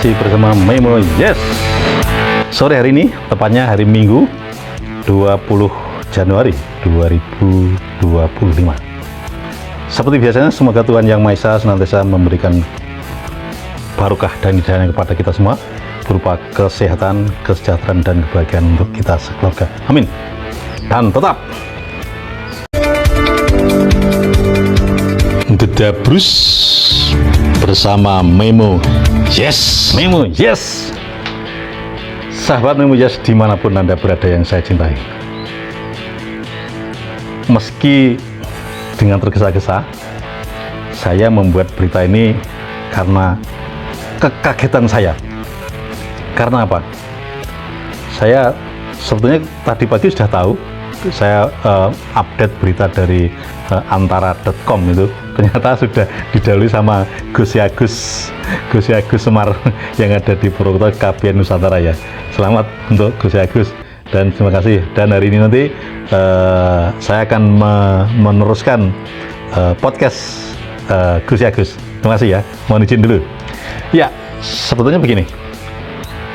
Masih bersama Memo Yes. Sore hari ini, tepatnya hari Minggu 20 Januari 2025. Seperti biasanya, semoga Tuhan Yang Maha Esa senantiasa memberikan barokah dan hidayah kepada kita semua, berupa kesehatan, kesejahteraan, dan kebahagiaan untuk kita sekeluarga. Amin. Dan tetap Gedabrus bersama Memo Yes. Memo Yes. Sahabat Memo Yes dimanapun Anda berada yang saya cintai, meski dengan tergesa-gesa, saya membuat berita ini karena kekagetan saya. Karena apa? Saya sebetulnya tadi pagi sudah tahu, saya update berita dari antara.com itu, ternyata sudah didahului sama Gus Agus Semar yang ada di Purwokerto, KBN Nusantara ya. Selamat untuk Gus Agus dan terima kasih. Dan hari ini nanti saya akan meneruskan podcast Gus Agus. Terima kasih ya. Mohon izin dulu. Ya, sebetulnya begini.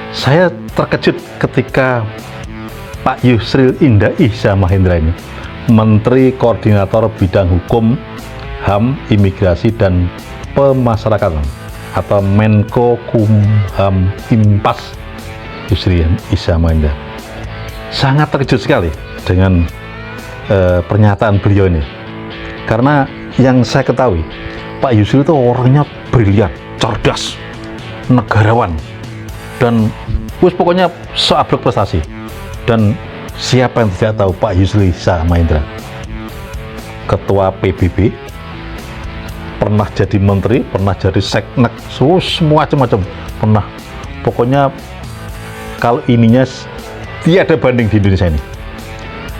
Saya terkejut ketika Pak Yusril Indah Ihsa Mahendra ini, Menteri Koordinator Bidang Hukum, HAM, Imigrasi, dan Pemasyarakatan atau Menko Kumham Impas, Yusril Ihsa Mahendra. Sangat terkejut sekali dengan pernyataan beliau ini, karena yang saya ketahui Pak Yusril itu orangnya brilian, cerdas, negarawan, dan pokoknya seablek prestasi. Dan siapa yang tidak tahu Pak Yusril Ihsa Mahendra, Ketua PBB, pernah jadi menteri, pernah jadi seknek, semua macam-macam pernah. Pokoknya kalau ininya tiada banding di Indonesia ini.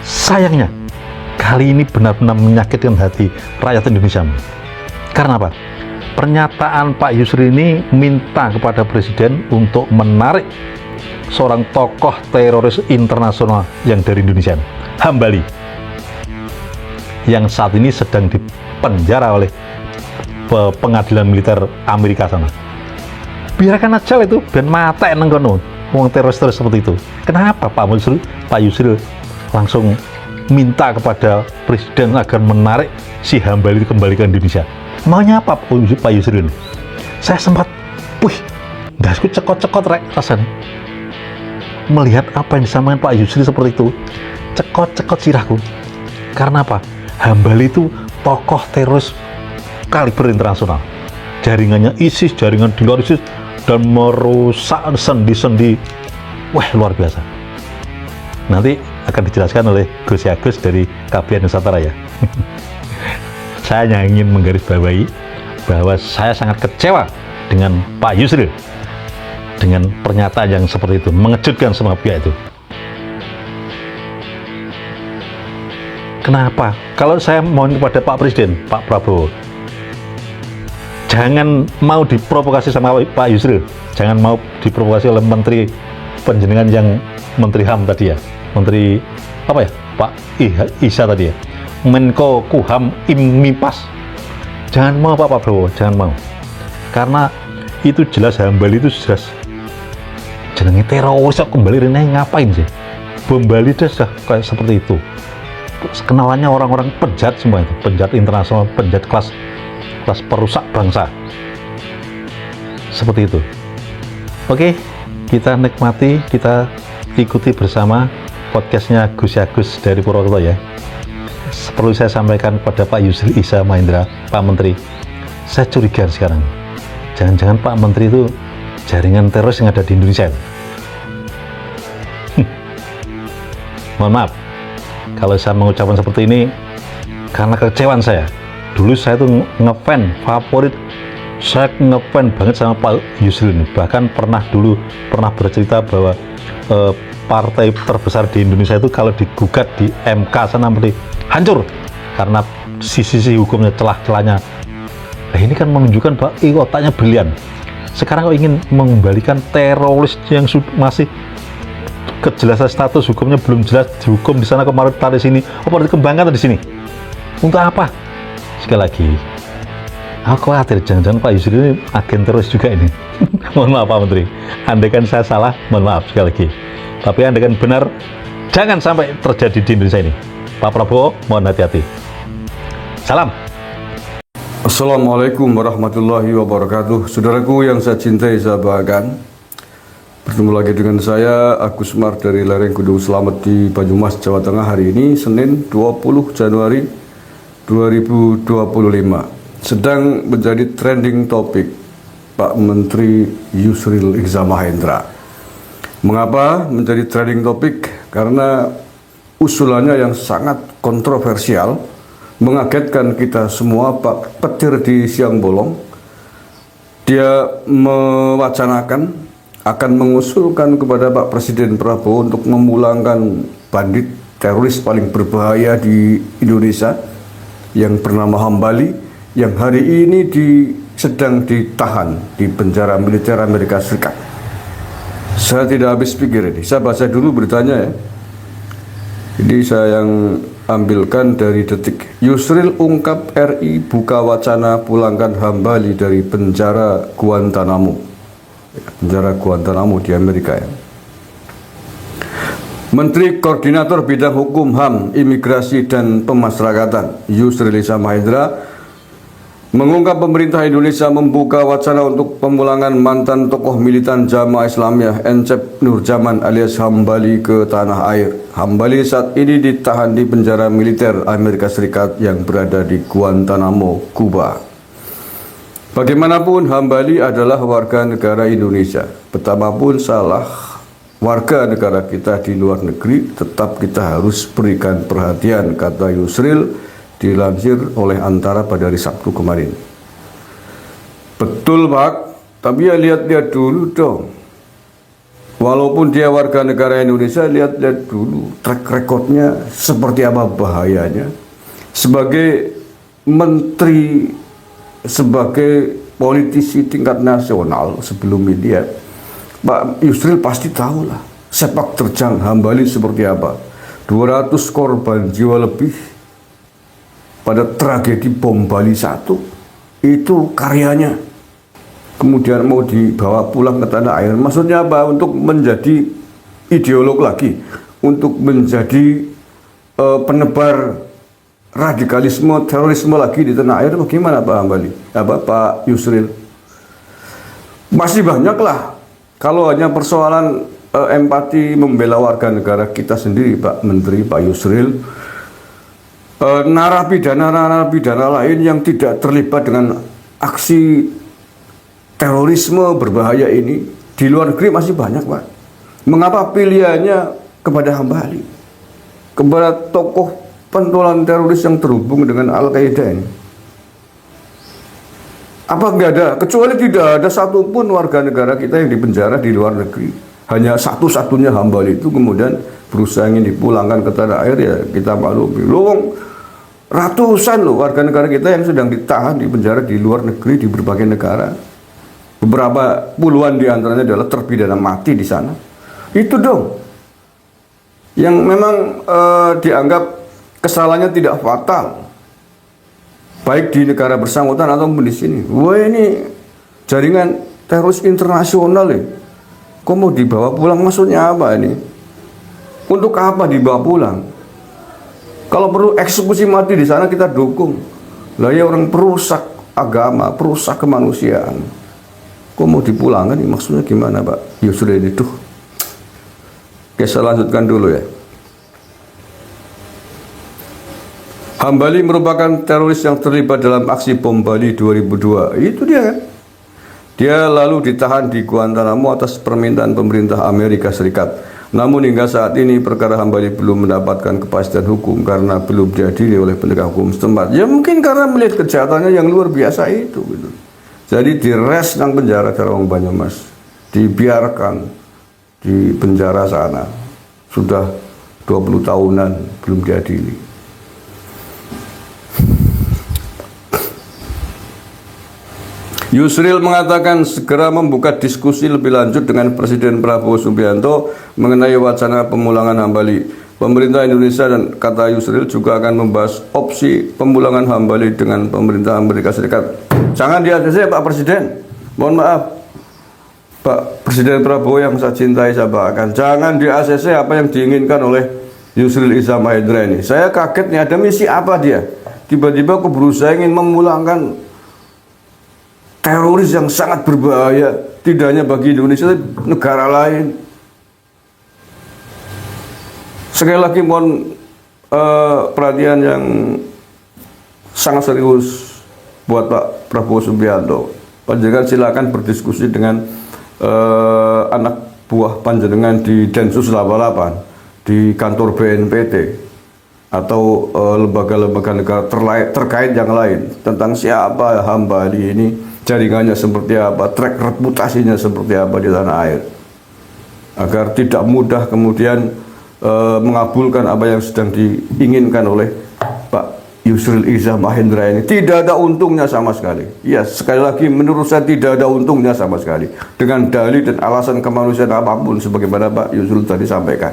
Sayangnya kali ini benar-benar menyakitkan hati rakyat Indonesia. Karena apa? Pernyataan Pak Yusril ini minta kepada Presiden untuk menarik seorang tokoh teroris internasional yang dari Indonesia, Hambali, yang saat ini sedang dipenjara oleh pengadilan militer Amerika sana. Biarkan aja itu dan mata nang kono wong teroris seperti itu. Kenapa Pak Yusril langsung minta kepada Presiden agar menarik si Hambali itu kembali ke Indonesia? Maunya apa Pak Yusril? Saya sempat, nggak cekot-cekot rek rasanya melihat apa yang disampaikan Pak Yusril seperti itu. Cekot-cekot sirahku. Karena apa? Hambali itu tokoh teroris kaliber internasional. Jaringannya ISIS, jaringan di luar ISIS, dan merusak sendi-sendi. Wah, luar biasa. Nanti akan dijelaskan oleh Gus Agus dari KBN Nusantara ya. Saya hanya ingin menggarisbawahi bahwa saya sangat kecewa dengan Pak Yusril, dengan pernyataan yang seperti itu, mengejutkan semua pihak itu. Kenapa? Kalau saya mohon kepada Pak Presiden, Pak Prabowo, jangan mau diprovokasi sama Pak Yusril, jangan mau diprovokasi oleh Menteri Penjenengan yang Menteri HAM tadi ya, Menteri apa ya, Pak Ihsa tadi ya, Menko Kumham Impas. Jangan mau Pak Prabowo, jangan mau, karena itu jelas Hambali itu jelas jenenge teroris kok kembali Rene ngapain sih? Bom Bali sudah kayak seperti itu. Kenalannya orang-orang penjahat semua itu, penjahat internasional, penjahat kelas perusak bangsa. Seperti itu. Oke, kita nikmati, kita ikuti bersama podcastnya Gus Agus dari Purwokerto ya. Perlu saya sampaikan kepada Pak Yusril Ihsa Mahendra, Pak Menteri, saya curiga sekarang. Jangan-jangan Pak Menteri itu jaringan teroris yang ada di Indonesia. Mohon maaf kalau saya mengucapkan seperti ini karena kekecewaan saya. Dulu saya tuh ngefan favorit, saya ngefan banget sama Pak Yusril ini. Bahkan pernah bercerita bahwa partai terbesar di Indonesia itu kalau digugat di MK sana nanti hancur karena sisi hukumnya, celah-celahnya. Nah, ini kan menunjukkan bahwa otaknya brilian. Sekarang kok ingin mengembalikan teroris yang masih kejelasan status hukumnya belum jelas, dihukum di sana kemarin, tarik sini, apa dikembangkan di sini? Untuk apa? Sekali lagi, aku khawatir jangan-jangan Pak Yusril ini agen teroris juga ini. Mohon maaf Pak Menteri, andaikan saya salah, mohon maaf sekali lagi. Tapi andaikan benar, jangan sampai terjadi di Indonesia ini. Pak Prabowo, mohon hati-hati. Salam. Assalamualaikum warahmatullahi wabarakatuh. Saudaraku yang saya cintai, saya banggakan, bertemu lagi dengan saya Agus Mar dari lereng Gunung Slamet di Banyumas, Jawa Tengah. Hari ini Senin 20 Januari 2025. Sedang menjadi trending topik Pak Menteri Yusril Iza Mahendra. Mengapa menjadi trending topik? Karena usulannya yang sangat kontroversial, mengagetkan kita semua. Pak petir di siang bolong, dia mewacanakan akan mengusulkan kepada Pak Presiden Prabowo untuk memulangkan bandit teroris paling berbahaya di Indonesia yang bernama Hambali, yang hari ini sedang ditahan di penjara militer Amerika Serikat. Saya tidak habis pikir ini. Saya baca dulu beritanya ya. Ini saya yang ambilkan dari Detik. Yusril ungkap RI buka wacana pulangkan Hambali dari penjara Guantanamo. Penjara Guantanamo di Amerika ya. Menteri Koordinator Bidang Hukum, HAM, Imigrasi dan Pemasyarakatan Yusril Iza Mahendra mengungkap pemerintah Indonesia membuka wacana untuk pemulangan mantan tokoh militan Jamaah Islamiyah Encep Nurjaman alias Hambali ke tanah air. Hambali saat ini ditahan di penjara militer Amerika Serikat yang berada di Guantanamo, Kuba. Bagaimanapun Hambali adalah warga negara Indonesia. Betapapun salah warga negara kita di luar negeri, tetap kita harus berikan perhatian, kata Yusril, dilansir oleh Antara pada hari Sabtu kemarin. Betul Pak, tapi ya lihat-lihat dulu dong. Walaupun dia warga negara Indonesia, lihat-lihat dulu track recordnya seperti apa bahayanya. Sebagai menteri, sebagai politisi tingkat nasional sebelum media, Pak Yusril pasti tahu lah sepak terjang Hambali seperti apa. 200 korban jiwa lebih pada tragedi bom Bali 1, itu karyanya. Kemudian mau dibawa pulang ke tanah air. Maksudnya apa? Untuk menjadi ideolog lagi, untuk menjadi penebar radikalisme, terorisme lagi di tanah air. Bagaimana Pak Hambali? Pak Yusril? Masih banyak lah. Kalau hanya persoalan empati membela warga negara kita sendiri, Pak Menteri, Pak Yusril, narapidana lain yang tidak terlibat dengan aksi terorisme berbahaya ini di luar negeri masih banyak Pak. Mengapa pilihannya kepada Hambali, kepada tokoh pentolan teroris yang terhubung dengan Al-Qaeda ini? Apa nggak ada? Kecuali tidak ada satupun warga negara kita yang dipenjara di luar negeri. Hanya satu-satunya Hambali itu kemudian berusaha ingin dipulangkan ke tanah air, ya kita maklumi. Ratusan loh warga negara kita yang sedang ditahan di penjara di luar negeri, di berbagai negara. Beberapa puluhan diantaranya adalah terpidana mati di sana. Itu dong yang memang dianggap kesalahannya tidak fatal, baik di negara bersangkutan ataupun di sini. Wah, ini jaringan teroris internasional ya. Kok mau dibawa pulang? Maksudnya apa ini? Untuk apa dibawa pulang? Kalau perlu eksekusi mati di sana kita dukung. Lah ya, orang perusak agama, perusak kemanusiaan. Kok mau dipulangkan? Maksudnya gimana Pak Yusril itu? Oke, saya lanjutkan dulu ya. Hambali merupakan teroris yang terlibat dalam aksi bom Bali 2002. Itu dia kan? Dia lalu ditahan di Guantanamo atas permintaan pemerintah Amerika Serikat. Namun hingga saat ini perkara Hambali belum mendapatkan kepastian hukum karena belum diadili oleh penegak hukum setempat. Ya mungkin karena melihat kejahatannya yang luar biasa itu gitu. Jadi dires nang penjara Karawang Banyumas, dibiarkan di penjara sana sudah 20 tahunan belum diadili. Yusril mengatakan segera membuka diskusi lebih lanjut dengan Presiden Prabowo Subianto mengenai wacana pemulangan Hambali. Pemerintah Indonesia dan kata Yusril juga akan membahas opsi pemulangan Hambali dengan pemerintah Amerika Serikat. Jangan diadesi Pak Presiden, mohon maaf. Pak Presiden Prabowo yang saya cintai, saya banggakan, jangan di ACC apa yang diinginkan oleh Yusril Iza Mahendra ini. Saya kaget nih, ada misi apa dia? Tiba-tiba aku berusaha ingin memulangkan teroris yang sangat berbahaya, tidak hanya bagi Indonesia, tapi negara lain. Sekali lagi mohon perhatian yang sangat serius buat Pak Prabowo Subianto. Panjenengan silakan berdiskusi dengan anak buah panjenengan di Densus 88, di kantor BNPT, atau lembaga-lembaga negara terkait yang lain tentang siapa Hambali ini, jaringannya seperti apa, track reputasinya seperti apa di tanah air, agar tidak mudah kemudian mengabulkan apa yang sedang diinginkan oleh Pak Yusril Iza Mahendra ini. Tidak ada untungnya sama sekali. Ya, sekali lagi menurut saya tidak ada untungnya sama sekali dengan dalih dan alasan kemanusiaan apapun sebagaimana Pak Yusril tadi sampaikan.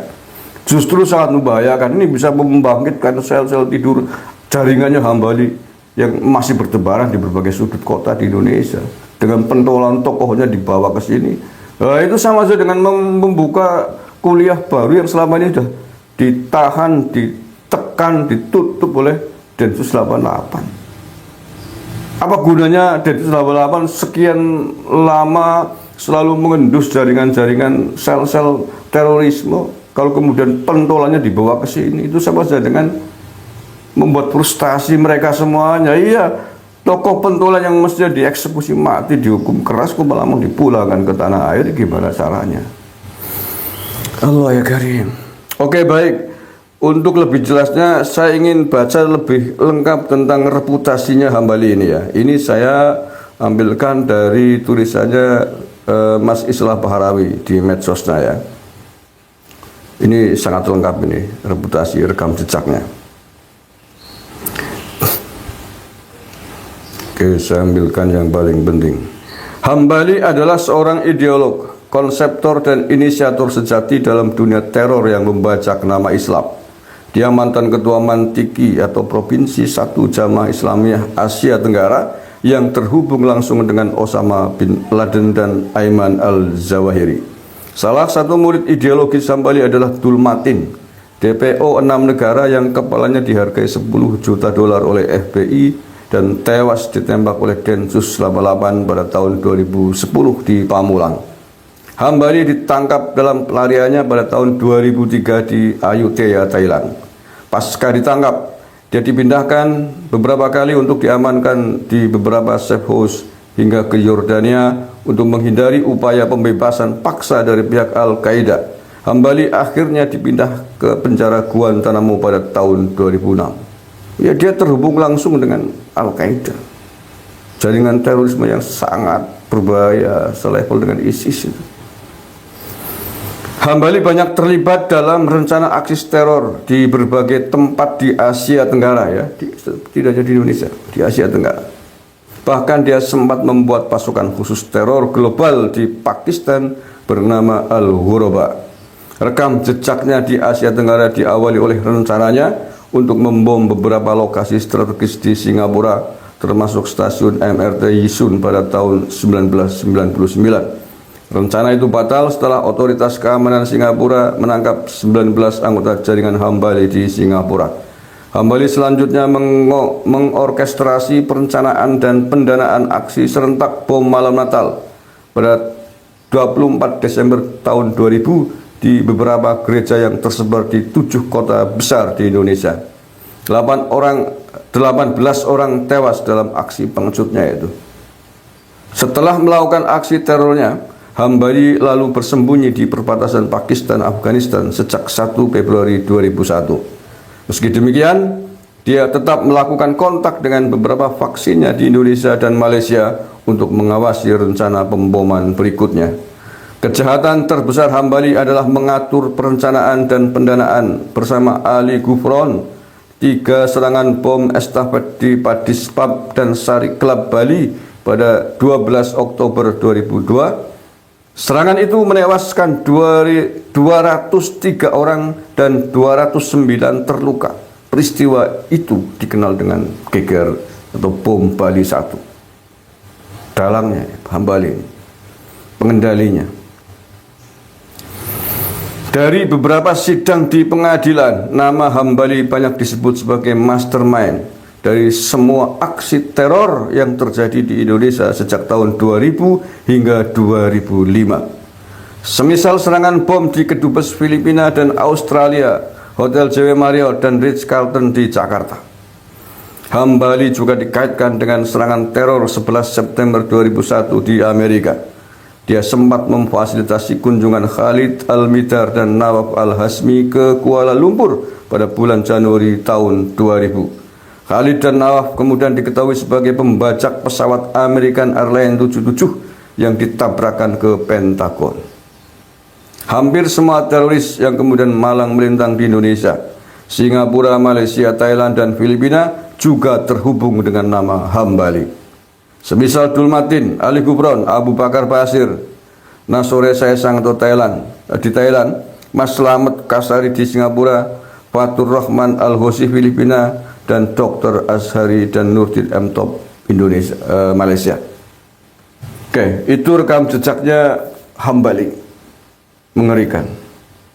Justru sangat membahayakan. Ini bisa membangkitkan sel-sel tidur jaringannya Hambali yang masih bertebaran di berbagai sudut kota di Indonesia, dengan pentolan tokohnya dibawa ke sini. Itu sama saja dengan membuka kuliah baru yang selama ini sudah ditahan, ditekan, ditutup oleh Densus 88. Apa gunanya Densus 88 sekian lama selalu mengendus jaringan-jaringan sel-sel terorisme kalau kemudian pentolannya dibawa ke sini? Itu sama saja dengan membuat frustasi mereka semuanya. Iya, tokoh pentolan yang mestinya dieksekusi mati, dihukum keras, kok malah mau dipulangkan ke tanah air, gimana caranya? Allah ya Karim. Oke, baik. Untuk lebih jelasnya saya ingin baca lebih lengkap tentang reputasinya Hambali ini ya. Ini saya ambilkan dari tulisannya Mas Islah Baharawi di medsosnya ya. Ini sangat lengkap ini, reputasi rekam jejaknya. Oke, saya ambilkan yang paling penting. Hambali adalah seorang ideolog, konseptor dan inisiator sejati dalam dunia teror yang membajak nama Islam. Dia mantan ketua Mantiki atau Provinsi 1 Jamaah Islamiyah Asia Tenggara yang terhubung langsung dengan Osama bin Laden dan Ayman al-Zawahiri. Salah satu murid ideologis Hambali adalah Dul Matin, DPO 6 negara yang kepalanya dihargai 10 juta dolar oleh FBI dan tewas ditembak oleh Densus 88 pada tahun 2010 di Pamulang. Hambali ditangkap dalam pelariannya pada tahun 2003 di Ayutthaya, Thailand. Pasca ditangkap, dia dipindahkan beberapa kali untuk diamankan di beberapa safe house hingga ke Yordania untuk menghindari upaya pembebasan paksa dari pihak Al-Qaeda. Hambali akhirnya dipindah ke penjara Guantanamo pada tahun 2006. Ya, dia terhubung langsung dengan Al-Qaeda, jaringan terorisme yang sangat berbahaya selevel dengan ISIS itu. Hambali banyak terlibat dalam rencana aksi teror di berbagai tempat di Asia Tenggara ya, tidak hanya di Indonesia, di Asia Tenggara. Bahkan dia sempat membuat pasukan khusus teror global di Pakistan bernama Al-Ghuraba. Rekam jejaknya di Asia Tenggara diawali oleh rencananya untuk membom beberapa lokasi strategis di Singapura, termasuk stasiun MRT Yisun pada tahun 1999. Rencana itu batal setelah otoritas keamanan Singapura menangkap 19 anggota jaringan Hambali di Singapura. Hambali selanjutnya mengorkestrasi perencanaan dan pendanaan aksi serentak bom malam Natal pada 24 Desember tahun 2000 di beberapa gereja yang tersebar di 7 kota besar di Indonesia. 18 orang tewas dalam aksi pengecutnya itu. Setelah melakukan aksi terornya, Hambali lalu bersembunyi di perbatasan Pakistan Afghanistan sejak 1 Februari 2001. Meski demikian, dia tetap melakukan kontak dengan beberapa vaksinnya di Indonesia dan Malaysia untuk mengawasi rencana pemboman berikutnya. Kejahatan terbesar Hambali adalah mengatur perencanaan dan pendanaan bersama Ali Gufron 3 serangan bom estafet di Padis Pub dan Sari Club Bali pada 12 Oktober 2002. Serangan itu menewaskan 203 orang dan 209 terluka. Peristiwa itu dikenal dengan geger atau bom Bali 1. Dalangnya Hambali. pengendalinya. Dari beberapa sidang di pengadilan, nama Hambali banyak disebut sebagai mastermind dari semua aksi teror yang terjadi di Indonesia sejak tahun 2000 hingga 2005. Semisal serangan bom di kedubes Filipina dan Australia, Hotel JW Marriott dan Ritz-Carlton di Jakarta. Hambali juga dikaitkan dengan serangan teror 11 September 2001 di Amerika. Dia sempat memfasilitasi kunjungan Khalid Al-Mihdhar dan Nawaf Al-Hasmi ke Kuala Lumpur pada bulan Januari tahun 2000. Khalid dan Nawaf kemudian diketahui sebagai pembajak pesawat American Airlines 77 yang ditabrakkan ke Pentagon. Hampir semua teroris yang kemudian malang melintang di Indonesia, Singapura, Malaysia, Thailand, dan Filipina juga terhubung dengan nama Hambali. Semisal Abdul Matin, Ali Gufron, Abu Bakar Basir, Nasore Saesang atau di Thailand, Mas Slamet Kasari di Singapura, Fatur Rahman Al-Hosi Filipina, dan Dr. Azhari dan Nurdin M. Top Indonesia, Malaysia. Oke, itu rekam jejaknya Hambali. Mengerikan.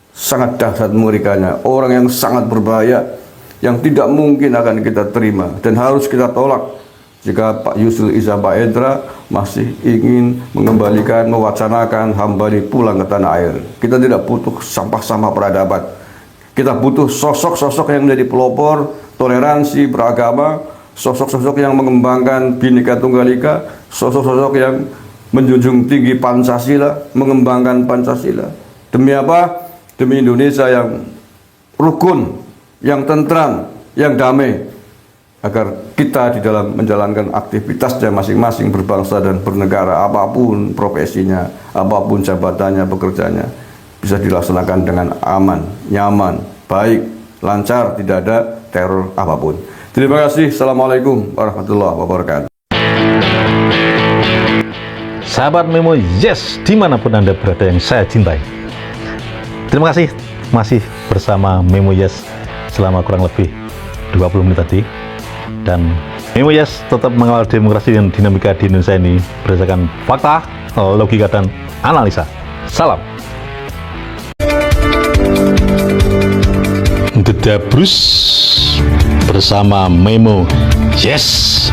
Sangat dahsyat mengerikannya. Orang yang sangat berbahaya, yang tidak mungkin akan kita terima dan harus kita tolak. Jika Pak Yusril Iza Mahendra masih ingin mengembalikan, mewacanakan Hambali pulang ke tanah air. Kita tidak butuh sampah-sampah peradaban. Kita butuh sosok-sosok yang menjadi pelopor toleransi beragama, sosok-sosok yang mengembangkan Bhinneka Tunggal Ika, sosok-sosok yang menjunjung tinggi Pancasila, mengembangkan Pancasila. Demi apa? Demi Indonesia yang rukun, yang tentram, yang damai, agar kita di dalam menjalankan aktivitasnya masing-masing berbangsa dan bernegara, apapun profesinya, apapun jabatannya, pekerjaannya, bisa dilaksanakan dengan aman, nyaman, baik, lancar, tidak ada teror apapun. Terima kasih. Assalamualaikum warahmatullahi wabarakatuh. Sahabat Memo Yes, dimanapun Anda berada yang saya cintai. Terima kasih masih bersama Memo Yes selama kurang lebih 20 menit tadi. Dan Memo Yes tetap mengawal demokrasi dan dinamika di Indonesia ini berdasarkan fakta, logika, dan analisa. Salam. Gedabrus bersama Memo Yes.